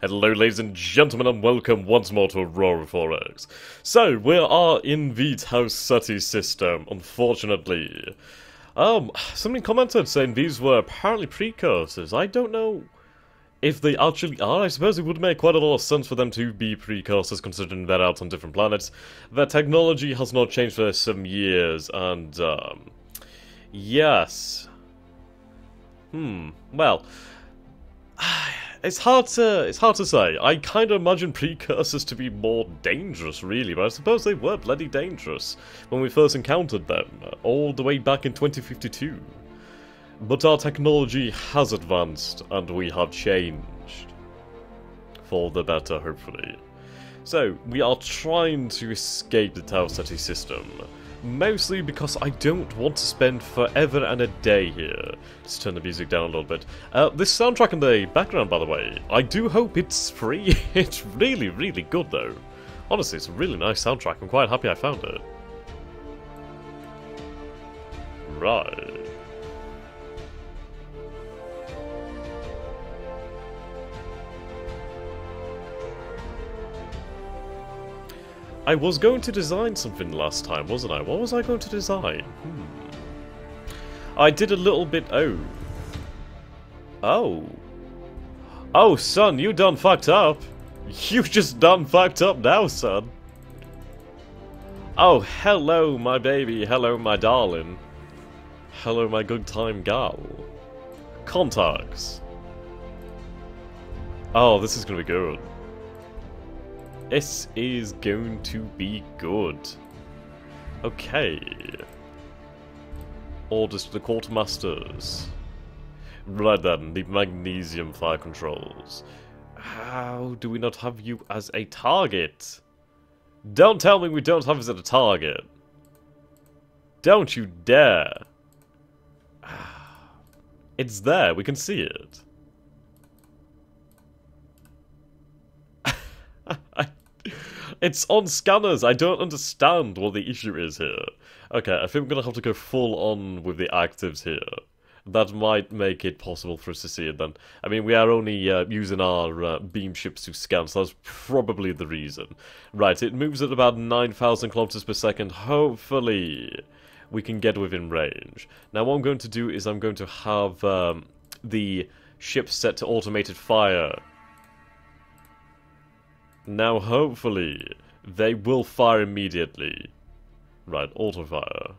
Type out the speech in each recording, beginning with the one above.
Hello ladies and gentlemen and welcome once more to Aurora 4X. So, we are in the Tau Ceti system, unfortunately. Somebody commented saying these were apparently precursors. I don't know if they actually are. I suppose it would make quite a lot of sense for them to be precursors considering they're out on different planets. Their technology has not changed for some years and, yes. Well, it's hard to say. I kind of imagine precursors to be more dangerous, really, but I suppose they were bloody dangerous when we first encountered them, all the way back in 2052. But our technology has advanced, and we have changed. For the better, hopefully. So, we are trying to escape the Tau Ceti system. Mostly because I don't want to spend forever and a day here. Let's turn the music down a little bit. This soundtrack in the background, by the way, I do hope it's free. It's really, really good, though. Honestly, it's a really nice soundtrack. I'm quite happy I found it. Right. I was going to design something last time, wasn't I? What was I going to design? I did a little bit... Oh, son, you done fucked up. You just done fucked up now, son. Oh, hello, my baby. Hello, my darling. Hello, my good time gal. Contacts. Oh, this is gonna be good. This is going to be good. Okay. Orders to the quartermasters. Right then, the magnesium fire controls. How do we not have you as a target? Don't tell me we don't have us as a target. Don't you dare. It's there, we can see it. It's on scanners, I don't understand what the issue is here. Okay, I think I'm gonna have to go full on with the actives here. That might make it possible for us to see it then. I mean, we are only using our beam ships to scan, so that's probably the reason. Right, it moves at about 9,000 kilometers per second. Hopefully, we can get within range. Now, what I'm going to do is I'm going to have the ship set to automated fire. Now, hopefully, they will fire immediately. Right, auto fire.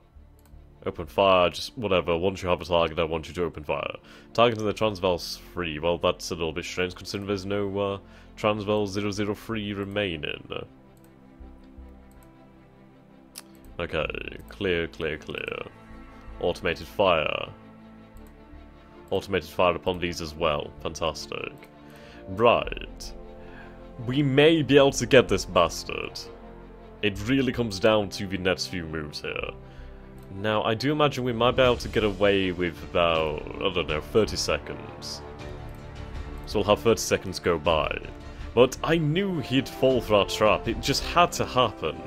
Open fire, just whatever. Once you have a target, I want you to open fire. Targeting the Transval's free. Well, that's a little bit strange considering there's no Transval 003 remaining. Okay, clear, clear, clear. Automated fire. Automated fire upon these as well. Fantastic. Right. We may be able to get this bastard. It really comes down to the next few moves here. Now, I do imagine we might be able to get away with about, I don't know, 30 seconds. So we'll have 30 seconds go by. But I knew he'd fall for our trap. It just had to happen.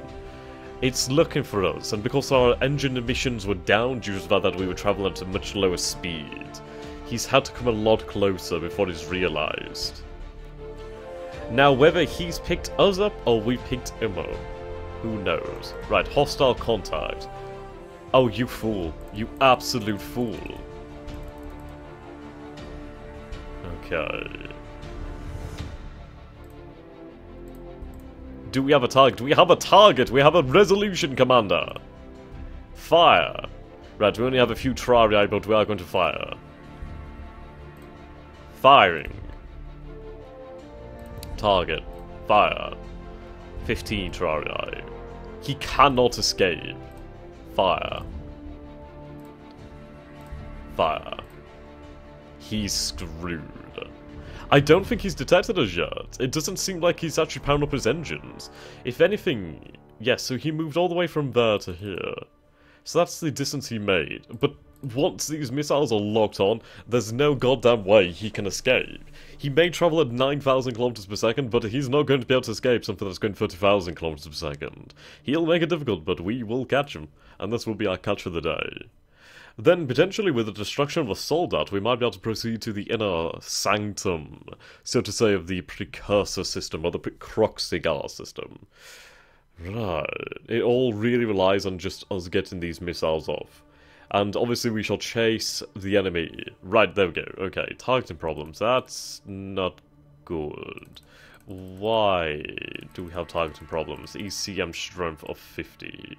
It's looking for us, and because our engine emissions were down due to the fact that we were traveling at a much lower speed, he's had to come a lot closer before he's realized. Now, whether he's picked us up or we picked him up, who knows? Right, hostile contact. Oh, you fool. You absolute fool. Okay. Do we have a target? Do we have a target? We have a resolution, Commander. Fire. Right, we only have a few Terrarii, but we are going to fire. Firing. Target. Fire. 15 Terrarii. He cannot escape. Fire. Fire. He's screwed. I don't think he's detected us yet. It doesn't seem like he's actually powering up his engines. If anything, yes, so he moved all the way from there to here. So that's the distance he made. But once these missiles are locked on, there's no goddamn way he can escape. He may travel at 9,000 kilometers per second, but he's not going to be able to escape something that's going 30,000 kilometers per second. He'll make it difficult, but we will catch him. And this will be our catch for the day. Then, potentially with the destruction of the Soldaat, we might be able to proceed to the inner sanctum, so to say, of the precursor system, or the Croxigar system. Right. It all really relies on just us getting these missiles off. And obviously we shall chase the enemy. Right, there we go. Okay, targeting problems. That's not good. Why do we have targeting problems? ECM strength of 50.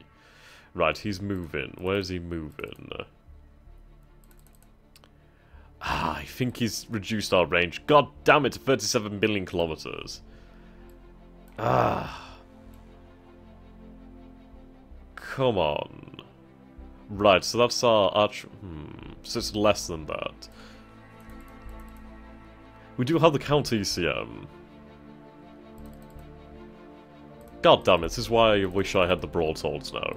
Right, he's moving. Where's he moving? I think he's reduced our range. God damn it, 37 million kilometers. Come on. Right, so that's our arch... so it's less than that. We do have the counter ECM. God damn it, this is why I wish I had the broadswords now.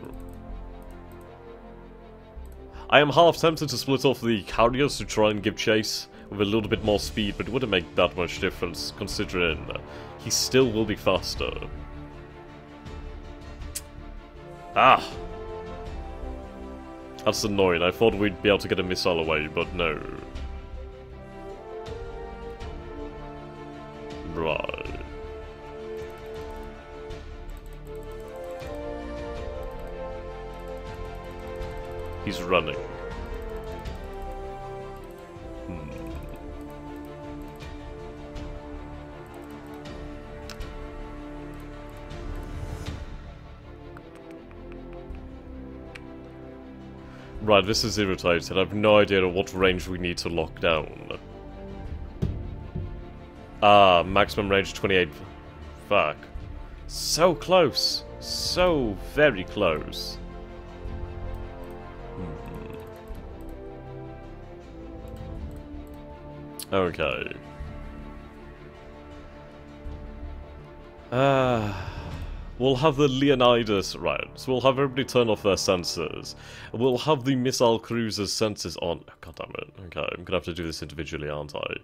I am half tempted to split off the carriers to try and give chase with a little bit more speed, but it wouldn't make that much difference considering he still will be faster. Ah! That's annoying. I thought we'd be able to get a missile away, but no. Right. He's running. Right, this is irritating. I have no idea what range we need to lock down. Ah, maximum range 28. Fuck. So close. So very close. Okay. We'll have the Leonidas, right, so we'll have everybody turn off their sensors. We'll have the missile cruisers' sensors on. Oh, God damn it. Okay, I'm gonna have to do this individually, aren't I?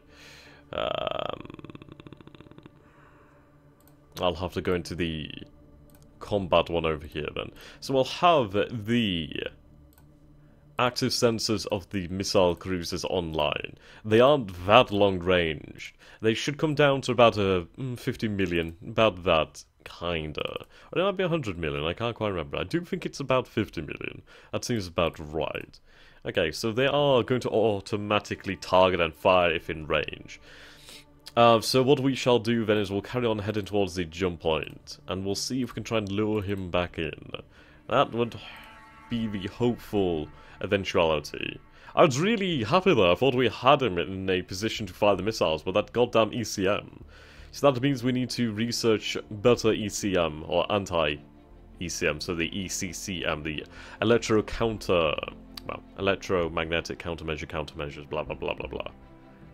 I'll have to go into the combat one over here then. So we'll have the active sensors of the missile cruisers online. They aren't that long ranged. They should come down to about 50 million, about that, kinda. Or it might be 100 million, I can't quite remember. I do think it's about 50 million. That seems about right. Okay, so they are going to automatically target and fire if in range. So what we shall do then is we'll carry on heading towards the jump point, and we'll see if we can try and lure him back in. That would be the hopeful eventuality. I was really happy there. I thought we had him in a position to fire the missiles, but that goddamn ECM. So that means we need to research better ECM, or anti-ECM, so the ECCM, the electromagnetic countermeasures, blah blah blah blah blah.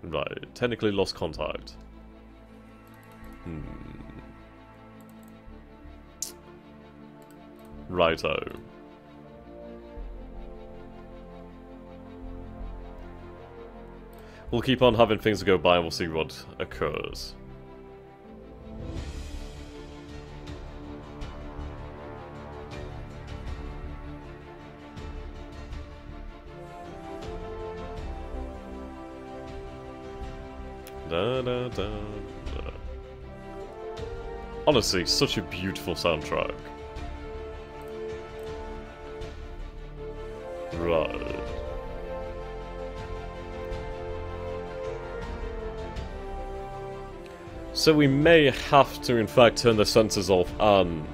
Right, technically lost contact. Righto. We'll keep on having things go by and we'll see what occurs. Da, da, da, da. Honestly, such a beautiful soundtrack. Right. So we may have to, in fact, turn the sensors off and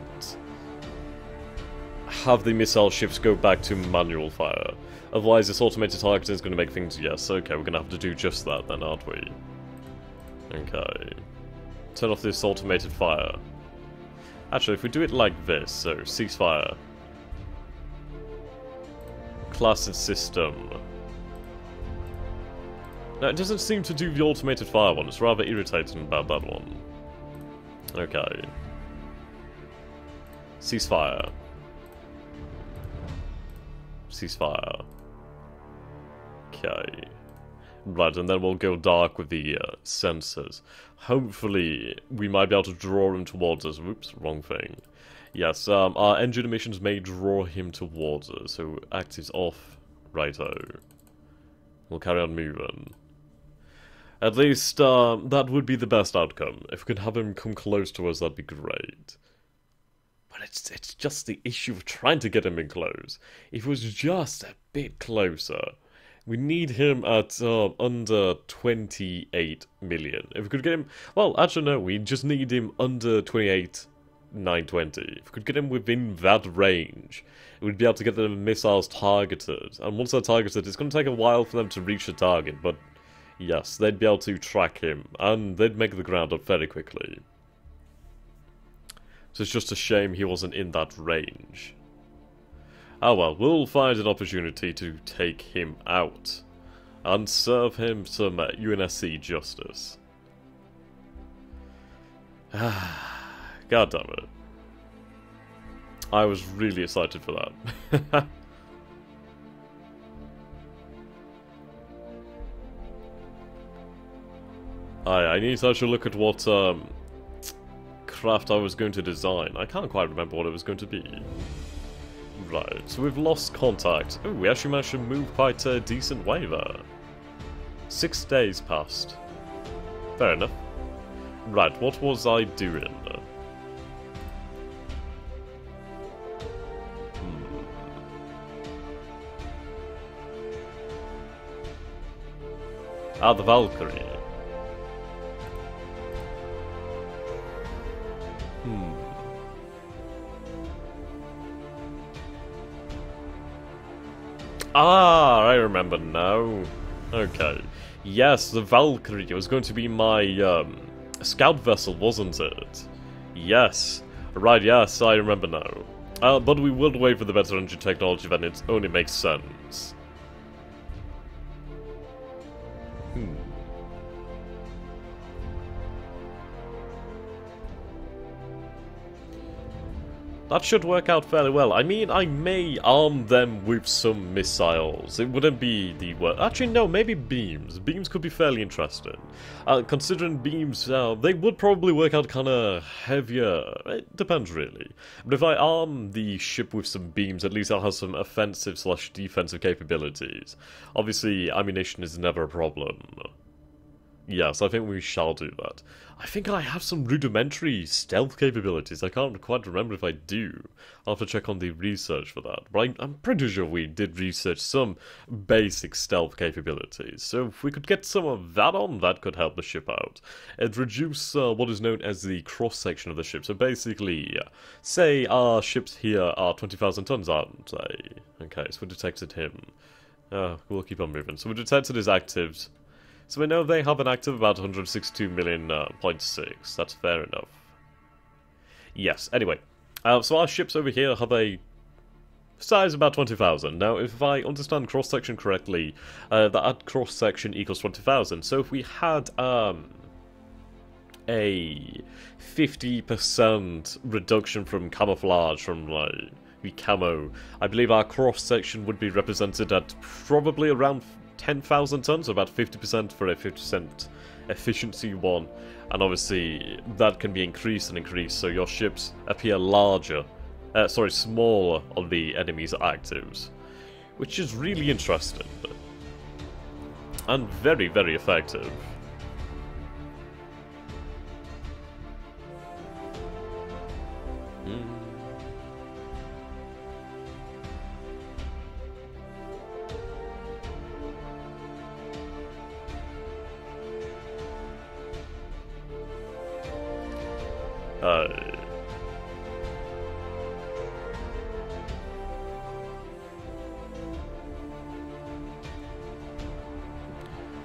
have the missile ships go back to manual fire. Otherwise, this automated targeting is going to make things... Yes, okay, we're going to have to do just that then, aren't we? Okay. Turn off this automated fire. Actually, if we do it like this, so ceasefire. Classic system. Now, it doesn't seem to do the automated fire one. It's rather irritating about that one. Okay. Ceasefire. Ceasefire. Okay. Right, and then we'll go dark with the sensors. Hopefully, we might be able to draw him towards us. Whoops, wrong thing. Yes, our engine emissions may draw him towards us, so actives off. Righto. We'll carry on moving. At least, that would be the best outcome. If we could have him come close to us, that'd be great. But it's just the issue of trying to get him in close. If it was just a bit closer, we need him at under 28 million. If we could get him... Well, actually no, we just need him under 28,920. If we could get him within that range, we'd be able to get the missiles targeted. And once they're targeted, it's going to take a while for them to reach the target, but yes, they'd be able to track him, and they'd make the ground up very quickly. So it's just a shame he wasn't in that range. Oh well, we'll find an opportunity to take him out and serve him some UNSC justice. God damn it. I was really excited for that. I need to actually look at what craft I was going to design. I can't quite remember what it was going to be. Right, so we've lost contact. Oh, we actually managed to move quite a decent way there. 6 days passed. Fair enough. Right, what was I doing? Ah, the Valkyrie. Ah, I remember now. Okay. Yes, the Valkyrie was going to be my scout vessel, wasn't it? Yes. Right, yes, I remember now. But we would wait for the better engine technology, then it only makes sense. That should work out fairly well. I mean, I may arm them with some missiles. It wouldn't be the worst. Actually, no, maybe beams. Beams could be fairly interesting. Considering beams, they would probably work out kind of heavier. It depends, really. But if I arm the ship with some beams, at least I'll have some offensive/defensive capabilities. Obviously, ammunition is never a problem. Yes, I think we shall do that. I think I have some rudimentary stealth capabilities. I can't quite remember if I do. I'll have to check on the research for that. But I'm pretty sure we did research some basic stealth capabilities. So if we could get some of that on, that could help the ship out. It'd reduce what is known as the cross-section of the ship. So basically, say our ships here are 20,000 tons, aren't they? Okay, so we detected him. We'll keep on moving. So we detected his actives. So we know they have an active about 162 million, 0.6. That's fair enough. Yes, anyway. So our ships over here have a size of about 20,000. Now, if I understand cross-section correctly, that cross-section equals 20,000. So if we had a 50% reduction from camouflage, from like the camo, I believe our cross-section would be represented at probably around 10,000 tons, so about 50% for a 50% efficiency one, and obviously that can be increased and increased, so your ships appear smaller on the enemy's actives, which is really interesting and very, very effective.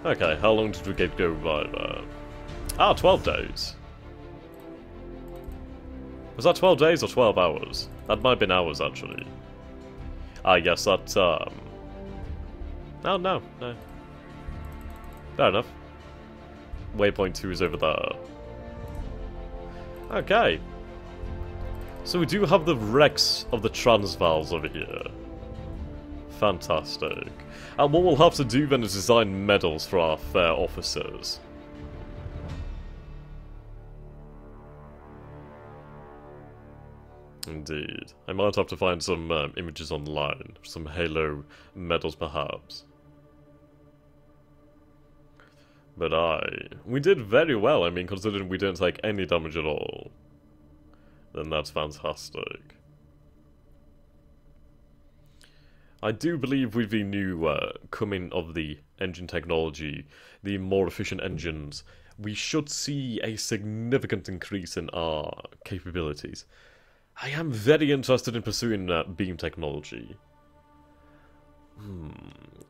Okay, how long did we go by there? 12 days. Was that 12 days or 12 hours? That might have been hours, actually. Yes, that's, no. Fair enough. Waypoint 2 is over there. Okay. So we do have the wrecks of the Transvaals over here. Fantastic. And what we'll have to do then is design medals for our fair officers. Indeed. I might have to find some images online. Some Halo medals, perhaps. But we did very well, I mean, considering we didn't take any damage at all. Then that's fantastic. I do believe with the new coming of the engine technology, the more efficient engines, we should see a significant increase in our capabilities. I am very interested in pursuing beam technology.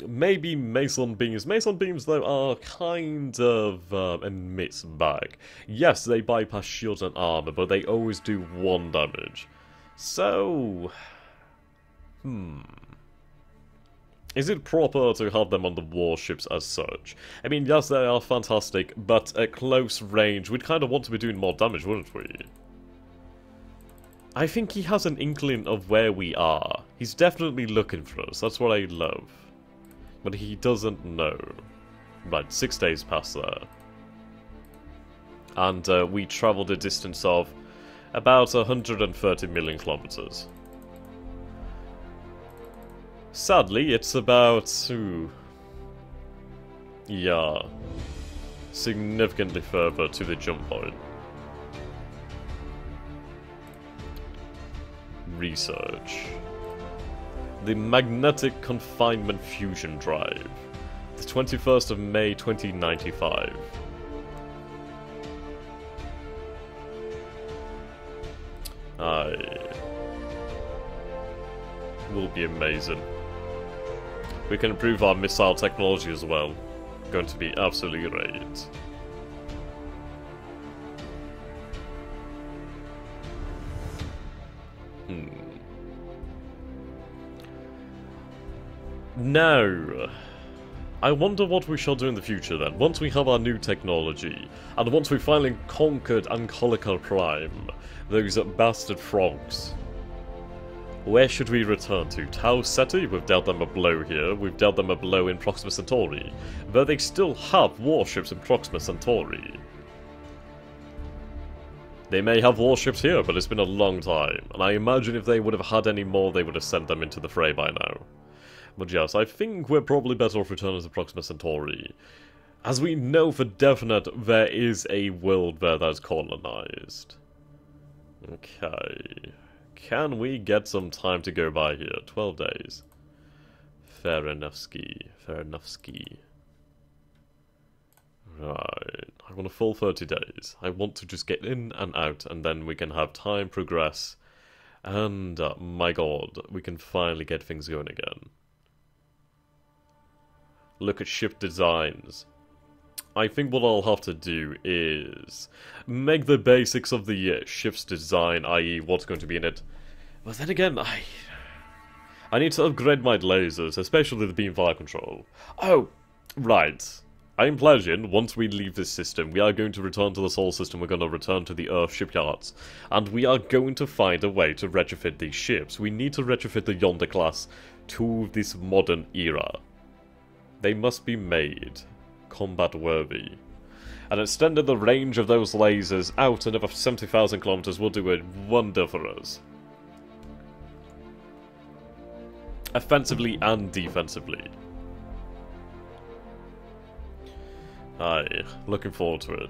Maybe Mason beams. Mason beams, though, are kind of a mixed bag. Yes, they bypass shields and armor, but they always do 1 damage. So... Is it proper to have them on the warships as such? I mean, yes, they are fantastic, but at close range, we'd kind of want to be doing more damage, wouldn't we? I think he has an inkling of where we are. He's definitely looking for us, that's what I love. But he doesn't know. Right, 6 days past there. And we travelled a distance of about 130 million kilometers. Sadly, it's about... yeah. Significantly further to the jump point. Research. The Magnetic Confinement Fusion Drive. The 21st of May 2095. Will be amazing. We can improve our missile technology as well. Going to be absolutely great. Now, I wonder what we shall do in the future then, once we have our new technology, and once we finally conquered Ancolica Prime, those bastard frogs. Where should we return to? Tau Ceti? We've dealt them a blow here, we've dealt them a blow in Proxima Centauri, but they still have warships in Proxima Centauri. They may have warships here, but it's been a long time, and I imagine if they would have had any more, they would have sent them into the fray by now. But yes, I think we're probably better off returning to Proxima Centauri. As we know for definite, there is a world there that's colonized. Okay. Can we get some time to go by here? 12 days. Fair enough ski. Fair enough ski. Right. I want a full 30 days. I want to just get in and out, and then we can have time progress. And, my god, we can finally get things going again. Look at ship designs. I think what I'll have to do is make the basics of the ship's design, i.e. what's going to be in it. But then again, I need to upgrade my lasers, especially the beam fire control. Oh, right. I'm pledging, once we leave this system, we are going to return to the Sol system, we're going to return to the Earth shipyards, and we are going to find a way to retrofit these ships. We need to retrofit the Yonder class to this modern era. They must be made combat worthy. And extending the range of those lasers out another 70,000 kilometers will do a wonder for us. Offensively and defensively. Looking forward to it.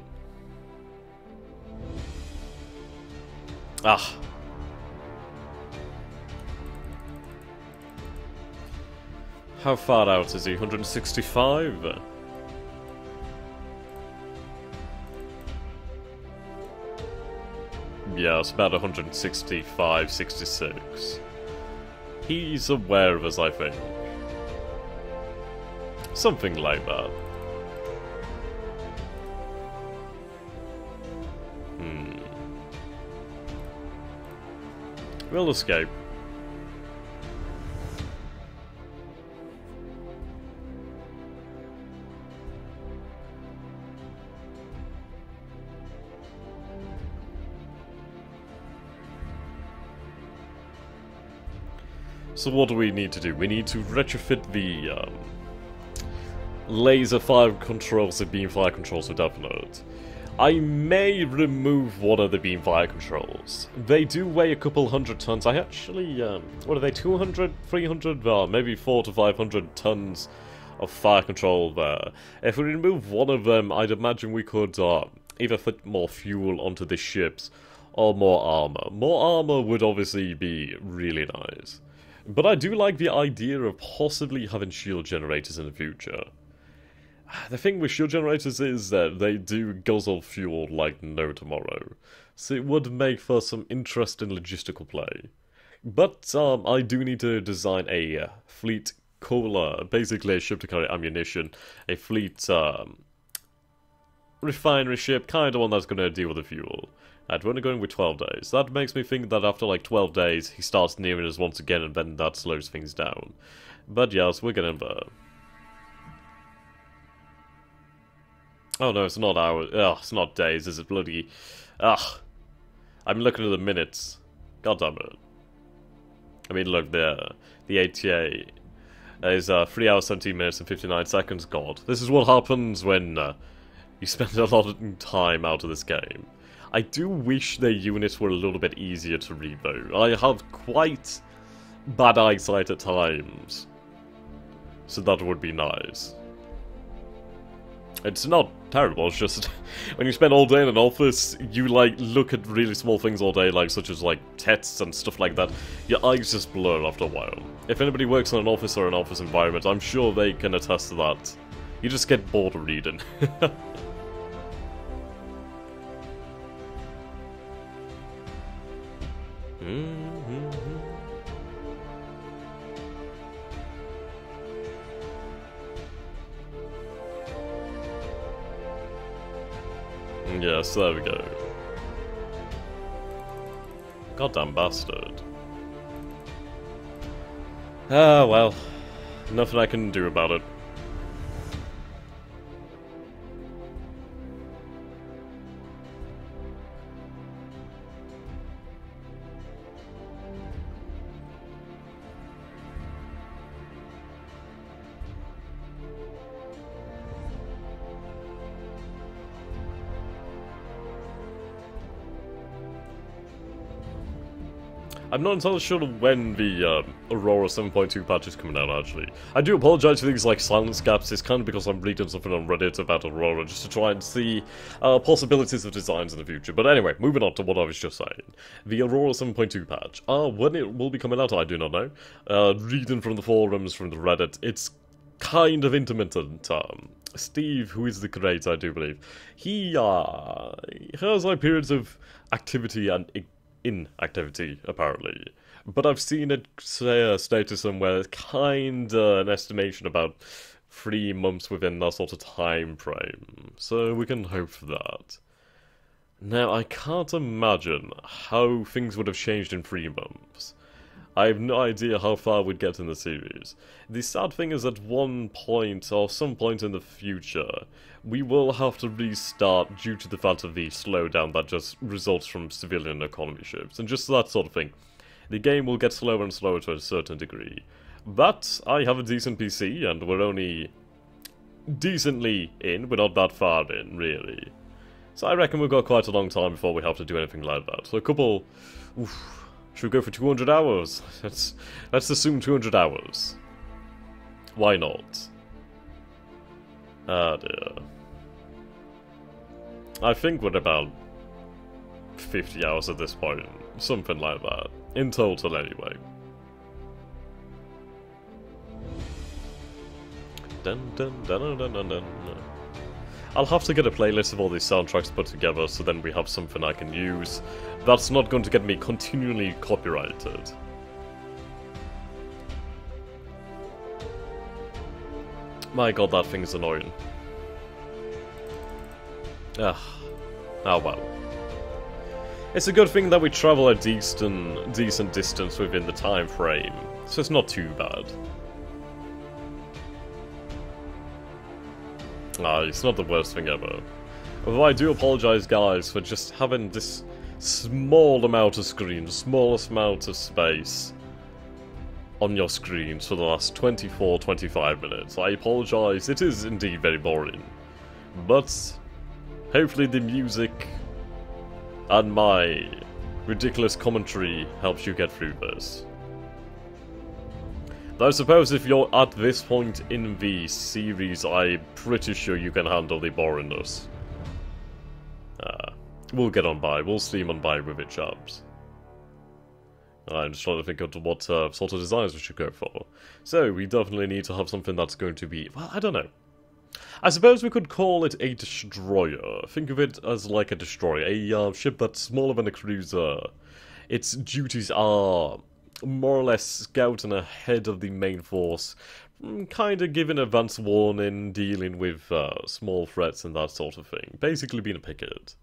How far out is he? 165? Yeah, it's about 165, 66. He's aware of us, I think. Something like that. We'll escape. So what do we need to do? We need to retrofit the laser fire controls, the beam fire controls for definite. I may remove one of the beam fire controls. They do weigh a couple hundred tons. I actually, what are they, 200, 300, maybe 400 to 500 tons of fire control there. If we remove one of them, I'd imagine we could either put more fuel onto the ships or more armor. More armor would obviously be really nice. But I do like the idea of possibly having shield generators in the future. The thing with shield generators is that they do guzzle fuel like no tomorrow, so it would make for some interesting logistical play. But I do need to design a fleet cooler, basically a ship to carry ammunition, a fleet refinery ship, kind of one that's going to deal with the fuel. And we're only going with 12 days. That makes me think that after like 12 days, he starts nearing us once again, and then that slows things down. But yes, we're getting there. Oh no, it's not hours. Ugh, it's not days, is it bloody... Ugh. I'm looking at the minutes. God damn it. I mean, look, the ATA is 3 hours, 17 minutes and 59 seconds. God, this is what happens when you spend a lot of time out of this game. I do wish their units were a little bit easier to read, though. I have quite bad eyesight at times, so that would be nice. It's not terrible, it's just when you spend all day in an office, you like look at really small things all day, like such as like texts and stuff like that. Your eyes just blur after a while. If anybody works in an office or an office environment, I'm sure they can attest to that. You just get bored of reading. Yes, there we go. Goddamn bastard. Ah, well. Nothing I can do about it. I'm not entirely sure when the Aurora 7.2 patch is coming out, actually. I do apologize for these, like, silence gaps. It's kind of because I'm reading something on Reddit about Aurora, just to try and see possibilities of designs in the future. But anyway, moving on to what I was just saying. The Aurora 7.2 patch. When it will be coming out, I do not know. Reading from the forums, from the Reddit, it's kind of intermittent. Steve, who is the creator, I do believe, he has, like, periods of activity and inactivity, apparently. But I've seen it say stated somewhere, kinda an estimation about 3 months within that sort of time frame. So we can hope for that. Now, I can't imagine how things would have changed in 3 months. I have no idea how far we'd get in the series. The sad thing is at one point, or some point in the future, we will have to restart due to the fact of the slowdown that just results from civilian economy shifts, and just that sort of thing. The game will get slower and slower to a certain degree. But I have a decent PC, and we're only decently in, we're not that far in, really. So I reckon we've got quite a long time before we have to do anything like that. So a couple... Oof, should we go for 200 hours? Let's assume 200 hours. Why not? Ah dear. I think we're about 50 hours at this point. Something like that. In total, anyway. Dun dun dun dun dun dun. I'll have to get a playlist of all these soundtracks put together, so then we have something I can use. That's not going to get me continually copyrighted. My god, that thing's annoying. Ah, oh well. It's a good thing that we travel a decent distance within the time frame, so it's not too bad. Ah, it's not the worst thing ever. Although I do apologise, guys, for just having this small amount of screen, the smallest amount of space on your screens for the last 24-25 minutes. I apologise, it is indeed very boring. But Hopefully the music and my ridiculous commentary helps you get through this. Though I suppose if you're at this point in the series, I'm pretty sure you can handle the boringness. We'll get on by. We'll steam on by with it, chaps. I'm just trying to think of what sort of designs we should go for. So, we definitely need to have something that's going to be... Well, I don't know. I suppose we could call it a destroyer. Think of it as like a destroyer. A ship that's smaller than a cruiser. Its duties are more or less scouting ahead of the main force. Kind of giving advance warning, dealing with small threats and that sort of thing. Basically being a picket.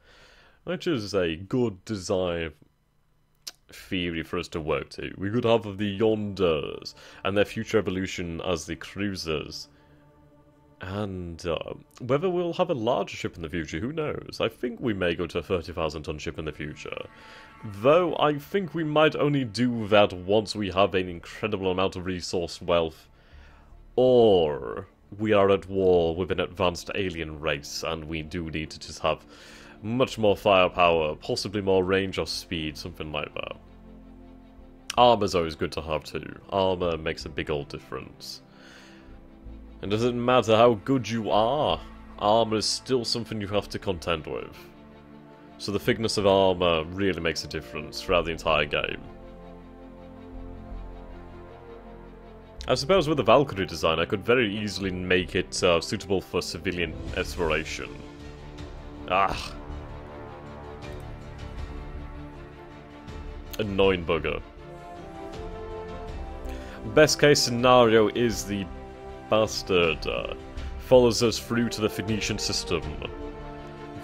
Which is a good design theory for us to work to. We could have the Yonders and their future evolution as the cruisers. And whether we'll have a larger ship in the future, who knows? I think we may go to a 30,000 ton ship in the future. Though I think we might only do that once we have an incredible amount of resource wealth. Or we are at war with an advanced alien race and we do need to just have much more firepower, possibly more range or speed, something like that. Armor's always good to have too. Armor makes a big old difference. It doesn't matter how good you are, armor is still something you have to contend with. So the thickness of armor really makes a difference throughout the entire game. I suppose with the Valkyrie design I could very easily make it suitable for civilian exploration. Annoying bugger. Best case scenario is the bastard follows us through to the Phoenician system.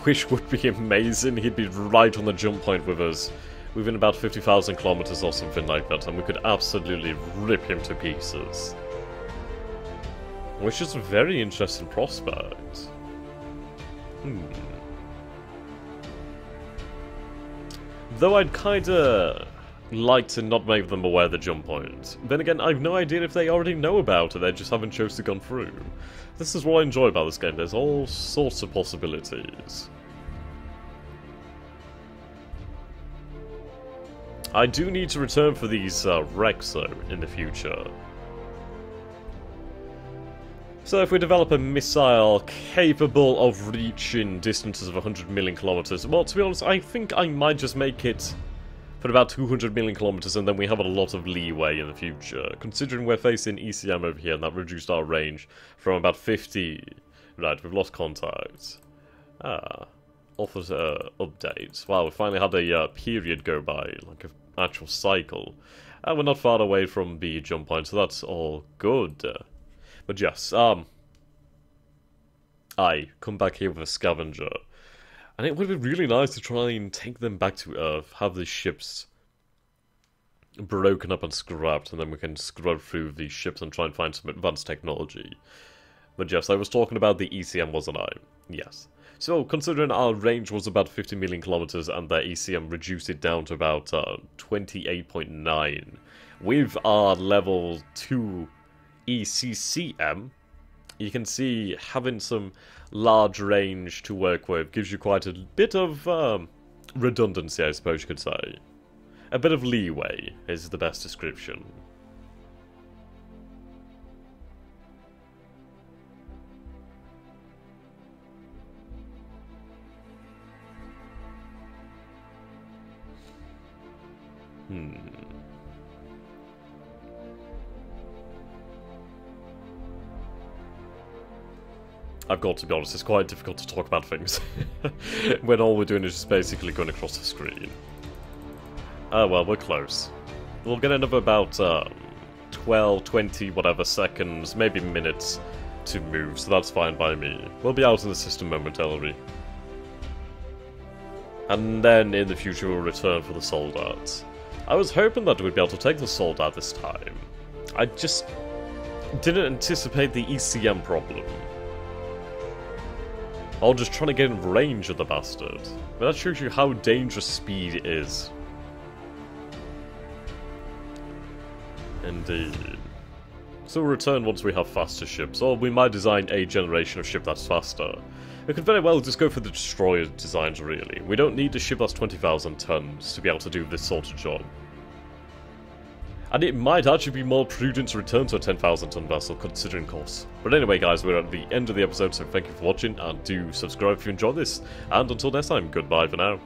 Which would be amazing. He'd be right on the jump point with us within about 50,000 kilometers or something like that, and we could absolutely rip him to pieces. Which is a very interesting prospect. Though I'd kinda like to not make them aware of the jump point. Then again, I've no idea if they already know about it, they just haven't chosen to gone through. This is what I enjoy about this game, there's all sorts of possibilities. I do need to return for these wrecks though, in the future. So if we develop a missile capable of reaching distances of 100 million kilometers, well, to be honest, I think I might just make it for about 200 million kilometers, and then we have a lot of leeway in the future. Considering we're facing ECM over here, and that reduced our range from about 50... Right, we've lost contact. Offers updates. Wow, we finally had a period go by, like an actual cycle. And we're not far away from the jump point, so that's all good. But yes, I come back here with a scavenger. And it would be really nice to try and take them back to Earth, have the ships broken up and scrapped, and then we can scrub through these ships and try and find some advanced technology. But yes, I was talking about the ECM, wasn't I? Yes. So, considering our range was about 50 million kilometers and the ECM reduced it down to about 28.9, with our level 2 ECCM, you can see having some large range to work with gives you quite a bit of redundancy, I suppose you could say. A bit of leeway is the best description. I've got to be honest, it's quite difficult to talk about things when all we're doing is just basically going across the screen. Oh well, we're close. We'll get another about 12, 20, whatever seconds, maybe minutes to move, so that's fine by me. We'll be out in the system momentarily. And then in the future we'll return for the Soldaat. I was hoping that we'd be able to take the Soldaat this time. I just didn't anticipate the ECM problem. Or just trying to get in range of the bastard. But that shows you how dangerous speed is. Indeed. So we'll return once we have faster ships, or we might design a generation of ship that's faster. We could very well just go for the destroyer designs, really. We don't need to ship us 20,000 tons to be able to do this sort of job. And it might actually be more prudent to return to a 10,000 ton vessel considering costs. But anyway guys, we're at the end of the episode, so thank you for watching, and do subscribe if you enjoyed this. And until next time, goodbye for now.